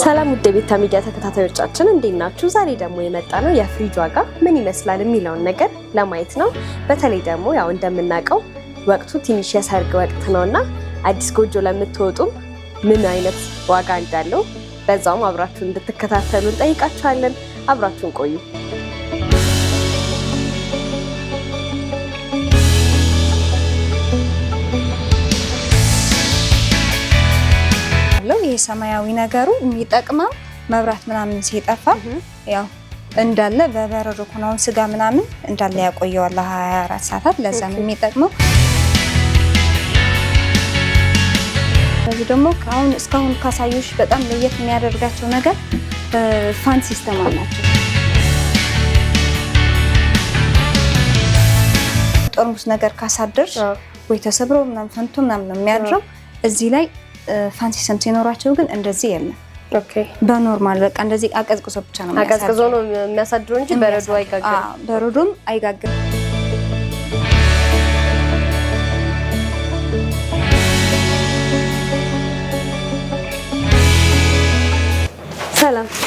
ሰላም ውድ ቤታ ሚዲያ ተከታታዮቻችን እንዴት ናችሁ? ዛሬ ደግሞ የመጣ ነው የፍሪጅ ዋጋ ምን ይመስላል የሚለውን ነገር ለማየት ነው። በተለይ ደግሞ ያው እንደምናውቀው ወቅቱ ትንሽ የሰርግ ወቅት ነውና አዲስ ጎጆ ለምትወጡም ምን አይነት ዋጋ እንዳለው በዛውም አብራችሁን እንድትከታተሉ እንጠይቃችኋለን። አብራችሁን ቆዩ። ይሄ ሰማያዊ ነገሩ የሚጠቅመው መብራት ምናምን ሲጠፋ ያው እንዳለ በበረዶ ሆኖ ስጋ ምናምን እንዳለ ያቆየዋል 24 ሰዓታት። ለዛ ነው የሚጠቅመው። ስለዚህ ደግሞ እስካሁን ካሳዩሽ በጣም ለየት የሚያደርጋቸው ነገር ፋን ሲስተም አላቸው። ጠርሙስ ነገር ካሳደርሽ ወይ ተሰብሮ ምናምን ፈንቶ ምናምን ነው የሚያድረው። እዚህ ላይ ፋን ሲስተም ሲኖራቸው ግን እንደዚህ የለም። ኦኬ በኖርማል በቃ እንደዚህ አቀዝቅዞ ብቻ ነው የሚያሳድረው። አቀዝቅዞ ነው የሚያሳድረው እንጂ በረዶ አይጋግርም። በረዶም አይጋግርም።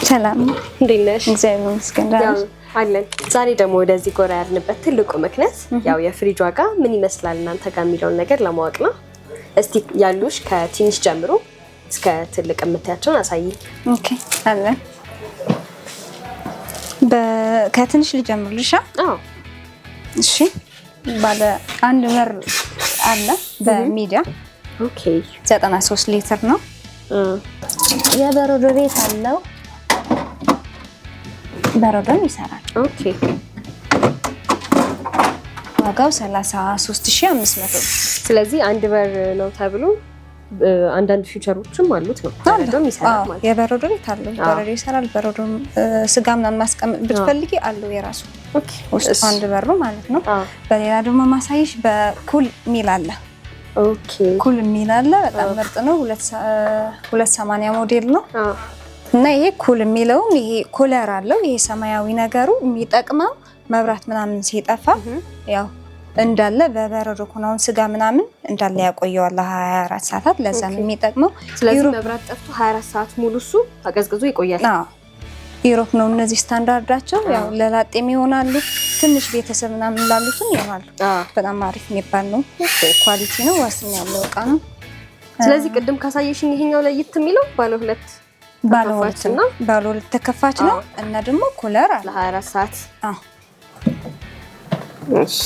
ሰላም እንዴት ነሽ? እግዚአብሔር ይመስገን አለን። ዛሬ ደግሞ ወደዚህ ጎራ ያልንበት ትልቁ ምክንያት ያው የፍሪጅ ዋጋ ምን ይመስላል እናንተ ጋር የሚለውን ነገር ለማወቅ ነው። እስቲ ያሉሽ ከትንሽ ጀምሮ እስከ ትልቅ የምታያቸውን አሳይ። ኦኬ አለ። ከትንሽ ልጀምርልሽ? አዎ እሺ። ባለ አንድ በር አለ በሚዲያ። ኦኬ 93 ሊትር ነው። የበረዶ ቤት አለው። በረዶም ይሰራል። ኦኬ ዋጋው 33500። ስለዚህ አንድ በር ነው ተብሎ አንዳንድ ፊቸሮችም አሉት ነው። በረዶም ይሰራል ማለት። የበረዶ ቤት አለው። በረዶ ይሰራል። በረዶም ስጋ ምናምን ማስቀመጥ ብትፈልጊ አለው የራሱ። ኦኬ ውስጥ አንድ በሩ ማለት ነው። በሌላ ደግሞ ማሳይሽ በኩል ሚል አለ። ኦኬ ኩል ሚል አለ። በጣም ምርጥ ነው። 280 ሞዴል ነው። እና ይሄ ኩል የሚለው ይሄ ኩለር አለው። ይሄ ሰማያዊ ነገሩ የሚጠቅመው መብራት ምናምን ሲጠፋ ያው እንዳለ በበረዶ ሆኖ ስጋ ምናምን እንዳለ ያቆየዋል 24 ሰዓታት። ለዛ ነው የሚጠቅመው። ስለዚህ መብራት ጠፍቶ 24 ሰዓት ሙሉ እሱ አቀዝቅዞ ይቆያል። አዎ ዩሮፕ ነው እነዚህ ስታንዳርዳቸው። ያው ለላጤም ይሆናሉ፣ ትንሽ ቤተሰብ ምናምን ላሉትም ይሆናሉ። በጣም አሪፍ የሚባል ነው። ኳሊቲ ነው፣ ዋስትና ያለው እቃ ነው። ስለዚህ ቅድም ካሳየሽኝ ይሄኛው ለየት የሚለው ባለ ሁለት ተከፋች ነው እና ደግሞ ኩለር አለ ለ24 ሰዓት። እሺ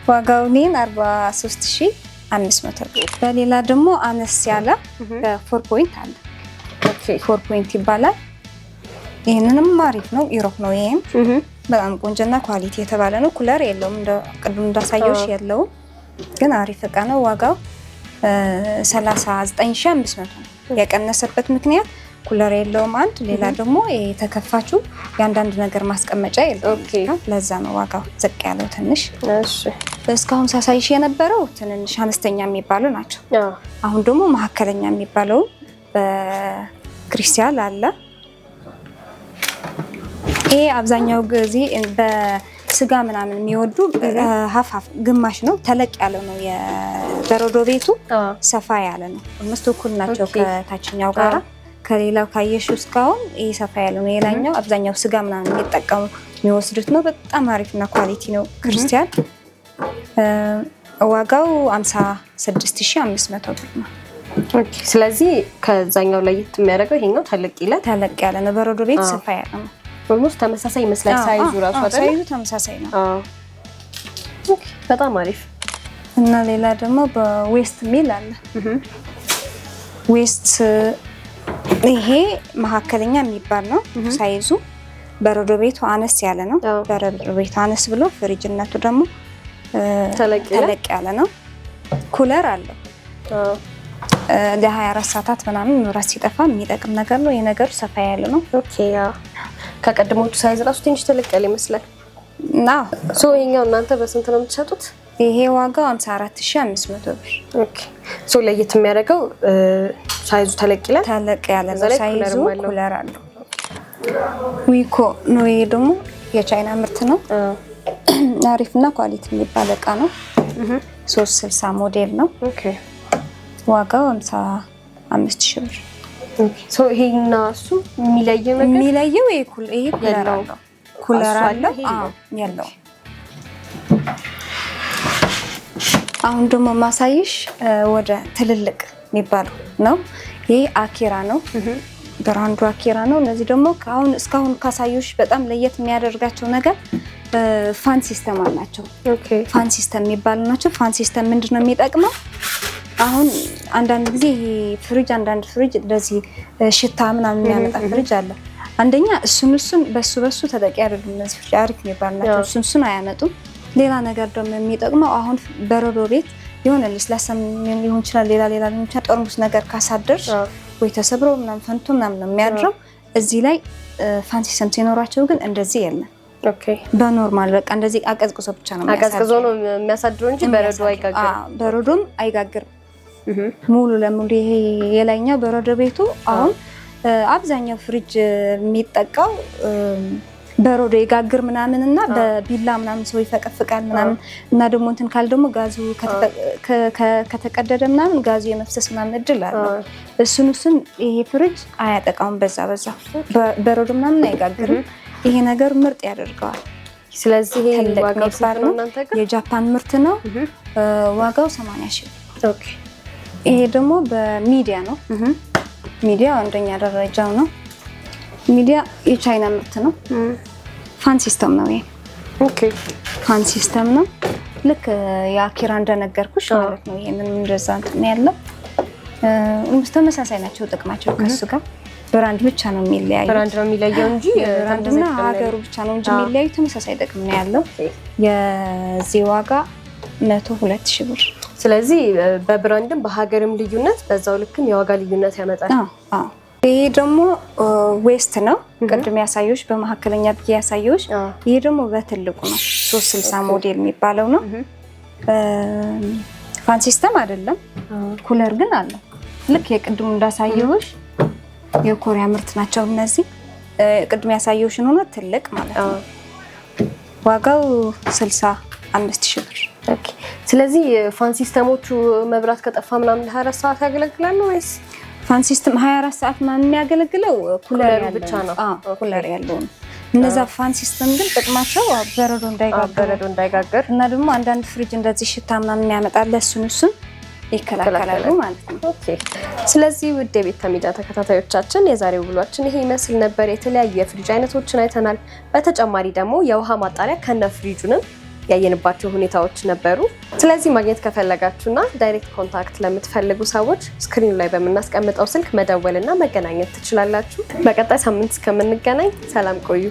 ዋጋው 43500 ብር። በሌላ ደግሞ አነስ ያለ 4 ፖይንት አለ። ኦኬ 4 ፖይንት ይባላል። ይሄንንም አሪፍ ነው። ዩሮፕ ነው። ይሄም በጣም ቆንጆና ኳሊቲ የተባለ ነው። ኩለር የለውም፣ እንደ ቅድም እንዳሳየውሽ የለውም፣ ግን አሪፍ እቃ ነው። ዋጋው 39500 ነው። የቀነሰበት ምክንያት ኩለር የለውም አንድ፣ ሌላ ደግሞ የተከፋችው የአንዳንድ ነገር ማስቀመጫ የለውም። ለዛ ነው ዋጋው ዝቅ ያለው ትንሽ። እሺ እስካሁን ሳሳይሽ የነበረው ትንንሽ አነስተኛ የሚባሉ ናቸው። አሁን ደግሞ መካከለኛ የሚባለው በክሪስታል አለ። ይሄ አብዛኛው ጊዜ በስጋ ምናምን የሚወዱ ሀፍ ግማሽ ነው። ተለቅ ያለ ነው። የበረዶ ቤቱ ሰፋ ያለ ነው። አምስት እኩል ናቸው ከታችኛው ጋራ። ከሌላው ካየሽው እስካሁን ይሄ ሰፋ ያለ ነው። የላኛው አብዛኛው ስጋ ምናምን የሚጠቀሙ የሚወስዱት ነው። በጣም አሪፍና ኳሊቲ ነው። ክርስቲያን ዋጋው 56500 ብር ነው። ኦኬ ስለዚህ ከዛኛው ለየት የሚያደርገው ይሄኛው ተለቅ ያለ ነው። በረዶ ቤት ሰፋ ያለ ነው። ኦልሞስት ተመሳሳይ ይመስላል ሳይዙ ራሱ አይደል? ሳይዙ ተመሳሳይ ነው። ኦኬ በጣም አሪፍ። እና ሌላ ደግሞ በዌስት ሚል አለ። ዌስት ይሄ መካከለኛ የሚባል ነው ሳይዙ። በረዶ ቤቱ አነስ ያለ ነው። በረዶ ቤቱ አነስ ብሎ ፍሪጅነቱ ደግሞ ተለቅ ያለ ነው። ኩለር አለው። ለ24 ሰዓታት ምናምን መብራት ሲጠፋ የሚጠቅም ነገር ነው። የነገሩ ሰፋ ያለ ነው። ኦኬ ከቀድሞቹ ሳይዝ ራሱ ትንሽ ተለቅ ያለ ይመስላል። ሶ ይሄኛው እናንተ በስንት ነው የምትሸጡት? ይሄ ዋጋው 54500 ብር። ኦኬ ሶ ለየት የሚያደርገው ሳይዙ ተለቅ ያለ ነው። ሳይዙ ኩለር አለው። ዊኮ ነው። ይሄ ደግሞ የቻይና ምርት ነው። አሪፍና ኳሊቲ የሚባል እቃ ነው። 360 ሞዴል ነው። ኦኬ ዋጋው 55000 ብር። ሶ ይሄና እሱ የሚለየው ይሄ ኩለር አለው። ኩለር አለው። ያለው አሁን ደግሞ ማሳይሽ ወደ ትልልቅ የሚባለው ነው። ይሄ አኪራ ነው። ብራንዱ አኪራ ነው። እነዚህ ደግሞ እስካሁን ካሳዩሽ በጣም ለየት የሚያደርጋቸው ነገር ፋን ሲስተም አላቸው። ፋን ሲስተም የሚባሉ ናቸው። ፋን ሲስተም ምንድነው የሚጠቅመው? አሁን አንዳንድ ጊዜ አንዳንድ ፍሪጅ እንደዚህ ሽታ ምናምን የሚያመጣ ፍሪጅ አለ። አንደኛ እሱን በሱ ተጠቂ አይደሉም። እነዚህ አሪፍ የሚባሉ ናቸው። እሱን አያመጡም። ሌላ ነገር ደግሞ የሚጠቅመው አሁን በረዶ ቤት የሆነ ለስላሳ ሊሆን ይችላል፣ ሌላ ሊሆን ይችላል። ጠርሙስ ነገር ካሳደርሽ ወይ ተሰብሮ ምናምን ፈንቶ ምናምን ነው የሚያድረው። እዚህ ላይ ፋን ሲስተም ሲኖራቸው ግን እንደዚህ የለም። በኖርማል በቃ እንደዚህ አቀዝቅዞ ብቻ ነው የሚያሳድረው እንጂ በረዶ አይጋግርም። በረዶም አይጋግርም ሙሉ ለሙሉ። ይሄ የላይኛው በረዶ ቤቱ አሁን አብዛኛው ፍሪጅ የሚጠቃው በረዶ ይጋግር ምናምን እና በቢላ ምናምን ሰው ይፈቀፍቃል ምናምን እና ደግሞ እንትን ካል ደግሞ ጋዙ ከተቀደደ ምናምን ጋዙ የመፍሰስ ምናምን እድል አለው። እሱን ይሄ ፍሪጅ አያጠቃውም። በዛ በረዶ ምናምን አይጋግርም። ይሄ ነገር ምርጥ ያደርገዋል። ስለዚህ ይሄ ዋጋው ስንት ነው? የጃፓን ምርት ነው። ዋጋው 80 ሺህ። ይሄ ደግሞ በሚዲያ ነው። ሚዲያ አንደኛ ደረጃው ነው። ሚዲያ የቻይና ምርት ነው። ፋን ሲስተም ነው። ይሄ ፋን ሲስተም ነው። ልክ የአኪራ እንደነገርኩሽ ማለት ነው። ይሄ ምንም እንደዛ እንትን ያለው ተመሳሳይ ናቸው ጥቅማቸው ከሱ ጋር። ብራንድ ብቻ ነው የሚለያየው። ብራንድ ነው የሚለየው እንጂ ብራንድና ሀገሩ ብቻ ነው እንጂ የሚለያዩ ተመሳሳይ ጥቅም ነው ያለው። የዚህ ዋጋ 102 ሺህ ብር። ስለዚህ በብራንድም በሀገርም ልዩነት በዛው ልክም የዋጋ ልዩነት ያመጣል። ይሄ ደግሞ ዌስት ነው። ቅድም ያሳየሁሽ በመካከለኛ ብዬ ያሳየሁሽ። ይሄ ደግሞ በትልቁ ነው 360 ሞዴል የሚባለው ነው። ፋን ሲስተም አይደለም፣ ኩለር ግን አለው። ልክ የቅድሙ እንዳሳየሁሽ የኮሪያ ምርት ናቸው እነዚህ። ቅድም ያሳየሁሽን ሆነ ትልቅ ማለት ነው። ዋጋው 65 ሺህ ብር። ስለዚህ ፋን ሲስተሞቹ መብራት ከጠፋ ምናምን ለ24 ሰዓት ያገለግላሉ ወይስ? ፋን ሲስተም 24 ሰዓት ምናምን የሚያገለግለው ኩለር ብቻ ነው። ኩለር ያለው ነው። እነዛ ፋን ሲስተም ግን ጥቅማቸው በረዶ እንዳይጋገር እና ደግሞ አንዳንድ ፍሪጅ እንደዚህ ሽታ ምናምን ያመጣል። እሱን ይከላከላሉ ማለት ነው። ስለዚህ ውድ የቤት ከሚዲያ ተከታታዮቻችን የዛሬው ውሏችን ይሄ ይመስል ነበር። የተለያዩ የፍሪጅ አይነቶችን አይተናል። በተጨማሪ ደግሞ የውሃ ማጣሪያ ከነ ፍሪጁንም ያየንባቸው ሁኔታዎች ነበሩ። ስለዚህ ማግኘት ከፈለጋችሁና ዳይሬክት ኮንታክት ለምትፈልጉ ሰዎች ስክሪኑ ላይ በምናስቀምጠው ስልክ መደወልና መገናኘት ትችላላችሁ። በቀጣይ ሳምንት እስከምንገናኝ ሰላም ቆዩ።